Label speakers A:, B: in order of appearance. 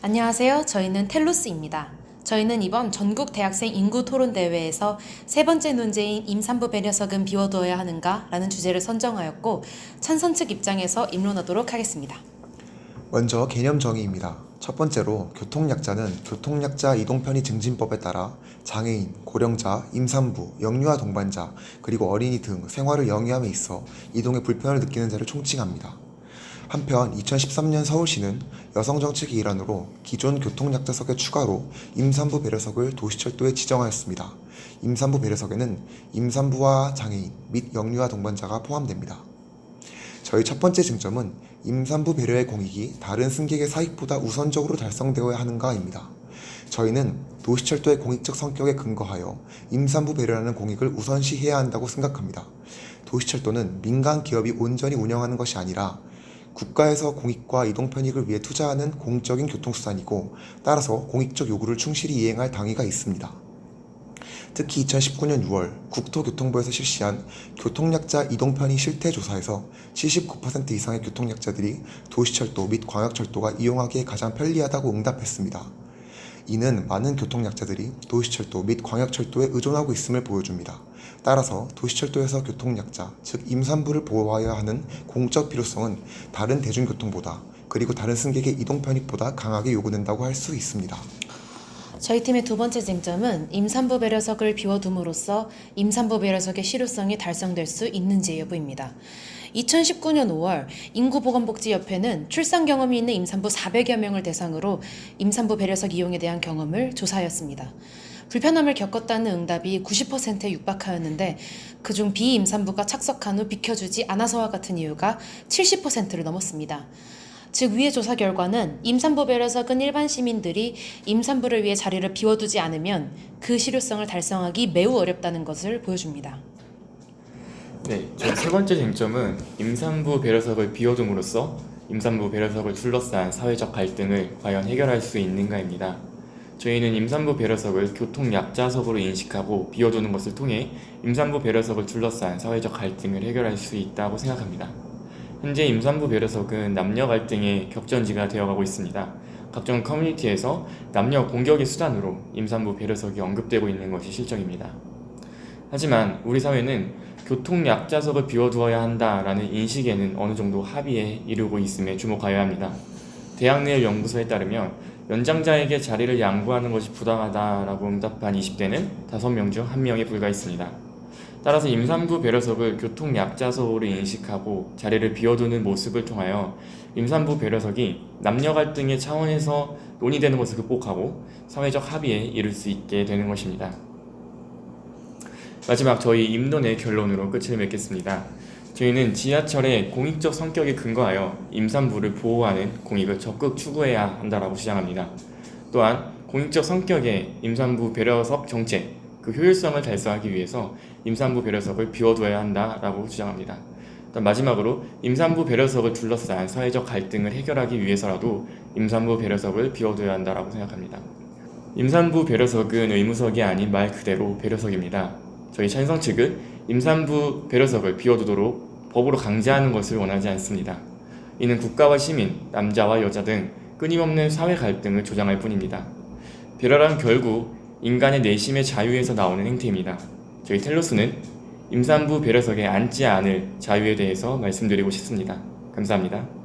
A: 안녕하세요. 저희는 텔로스입니다. 저희는 이번 전국 대학생 인구 토론 대회에서 세 번째 논제인 임산부 배려석은 비워두어야 하는가? 라는 주제를 선정하였고 찬성 측 입장에서 입론하도록 하겠습니다.
B: 먼저 개념 정의입니다. 첫 번째로 교통약자는 교통약자 이동편의 증진법에 따라 장애인, 고령자, 임산부, 영유아 동반자, 그리고 어린이 등 생활을 영위함에 있어 이동에 불편을 느끼는 자를 총칭합니다. 한편 2013년 서울시는 여성정책의 일환으로 기존 교통약자석의 추가로 임산부 배려석을 도시철도에 지정하였습니다. 임산부 배려석에는 임산부와 장애인 및 영유아 동반자가 포함됩니다. 저희 첫 번째 쟁점은 임산부 배려의 공익이 다른 승객의 사익보다 우선적으로 달성되어야 하는가입니다. 저희는 도시철도의 공익적 성격에 근거하여 임산부 배려라는 공익을 우선시해야 한다고 생각합니다. 도시철도는 민간 기업이 온전히 운영하는 것이 아니라 국가에서 공익과 이동 편익을 위해 투자하는 공적인 교통수단이고 따라서 공익적 요구를 충실히 이행할 당위가 있습니다. 특히 2019년 6월 국토교통부에서 실시한 교통약자 이동편의 실태조사에서 79% 이상의 교통약자들이 도시철도 및 광역철도가 이용하기에 가장 편리하다고 응답했습니다. 이는 많은 교통약자들이 도시철도 및 광역철도에 의존하고 있음을 보여줍니다. 따라서 도시철도에서 교통약자, 즉 임산부를 보호하여야 하는 공적 필요성은 다른 대중교통보다 그리고 다른 승객의 이동 편익보다 강하게 요구된다고 할 수 있습니다.
A: 저희 팀의 두 번째 쟁점은 임산부 배려석을 비워둠으로써 임산부 배려석의 실효성이 달성될 수 있는지 여부입니다. 2019년 5월 인구보건복지협회는 출산 경험이 있는 임산부 400여 명을 대상으로 임산부 배려석 이용에 대한 경험을 조사하였습니다. 불편함을 겪었다는 응답이 90%에 육박하였는데 그중 비임산부가 착석한 후 비켜주지 않아서와 같은 이유가 70%를 넘었습니다. 즉 위의 조사 결과는 임산부 배려석은 일반 시민들이 임산부를 위해 자리를 비워두지 않으면 그 실효성을 달성하기 매우 어렵다는 것을 보여줍니다.
C: 네, 저희 세 번째 쟁점은 임산부 배려석을 비워둠으로써 임산부 배려석을 둘러싼 사회적 갈등을 과연 해결할 수 있는가입니다. 저희는 임산부 배려석을 교통약자석으로 인식하고 비워두는 것을 통해 임산부 배려석을 둘러싼 사회적 갈등을 해결할 수 있다고 생각합니다. 현재 임산부 배려석은 남녀 갈등의 격전지가 되어가고 있습니다. 각종 커뮤니티에서 남녀 공격의 수단으로 임산부 배려석이 언급되고 있는 것이 실정입니다. 하지만 우리 사회는 교통약자석을 비워두어야 한다라는 인식에는 어느 정도 합의에 이르고 있음에 주목하여야 합니다. 대학내일 연구소에 따르면 연장자에게 자리를 양보하는 것이 부당하다라고 응답한 20대는 5명 중 1명에 불과했습니다. 따라서 임산부 배려석을 교통약자석으로 인식하고 자리를 비워두는 모습을 통하여 임산부 배려석이 남녀 갈등의 차원에서 논의되는 것을 극복하고 사회적 합의에 이를 수 있게 되는 것입니다. 마지막 저희 입론의 결론으로 끝을 맺겠습니다. 저희는 지하철의 공익적 성격에 근거하여 임산부를 보호하는 공익을 적극 추구해야 한다고 주장합니다. 또한 공익적 성격의 임산부 배려석 정책, 그 효율성을 달성하기 위해서 임산부 배려석을 비워두어야 한다라고 주장합니다. 마지막으로 임산부 배려석을 둘러싼 사회적 갈등을 해결하기 위해서라도 임산부 배려석을 비워두어야 한다라고 생각합니다. 임산부 배려석은 의무석이 아닌 말 그대로 배려석입니다. 저희 찬성 측은 임산부 배려석을 비워두도록 법으로 강제하는 것을 원하지 않습니다. 이는 국가와 시민, 남자와 여자 등 끊임없는 사회 갈등을 조장할 뿐입니다. 배려란 결국 인간의 내심의 자유에서 나오는 행태입니다. 저희 텔로스는 임산부 배려석에 앉지 않을 자유에 대해서 말씀드리고 싶습니다. 감사합니다.